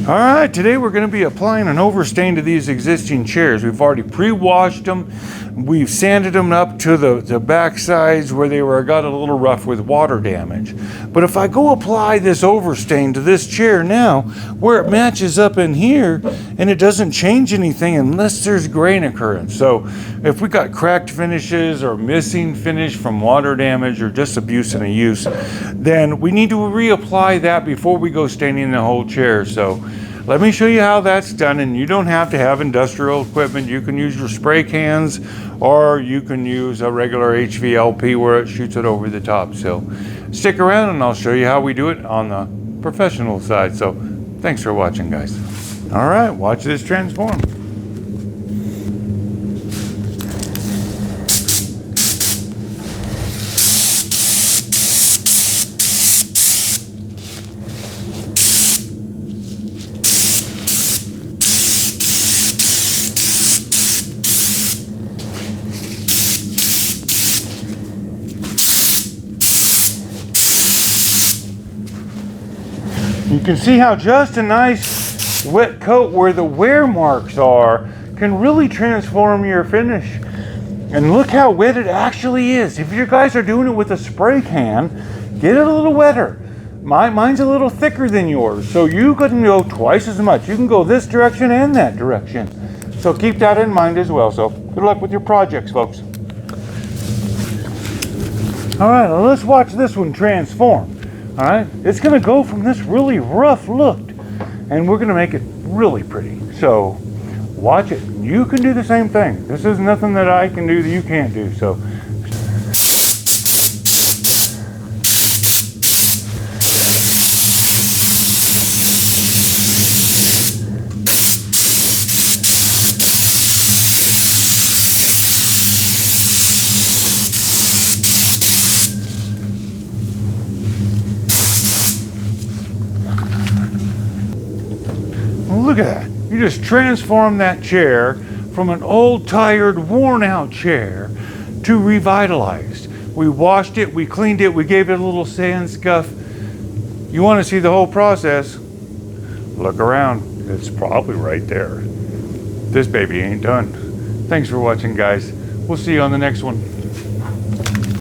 All right, today we're going to be applying an overstain to these existing chairs. We've already pre-washed them. We've sanded them up to the back sides where they got a little rough with water damage. But if I go apply this overstain to this chair now, where it matches up in here, and it doesn't change anything unless there's grain occurrence. So if we got cracked finishes or missing finish from water damage or just abuse and a use, then we need to reapply that before we go staining the whole chair. So let me show you how that's done, and you don't have to have industrial equipment. You can use your spray cans, or you can use a regular HVLP where it shoots it over the top. So stick around and I'll show you how we do it on the professional side. So thanks for watching, guys. All right, watch this transform. You can see how just a nice wet coat where the wear marks are can really transform your finish. And look how wet it actually is. If you guys are doing it with a spray can, get it a little wetter. Mine's a little thicker than yours, so you can go twice as much. You can go this direction and that direction. So keep that in mind as well. So good luck with your projects, folks. All right, now let's watch this one transform. All right, it's going to go from this really rough look, and we're going to make it really pretty. So watch it. You can do the same thing. This is nothing that I can do that you can't do. So look at that. You just transformed that chair from an old, tired, worn out chair to revitalized. We washed it, we cleaned it, we gave it a little sand scuff. You want to see the whole process? Look around. It's probably right there. This baby ain't done. Thanks for watching, guys. We'll see you on the next one.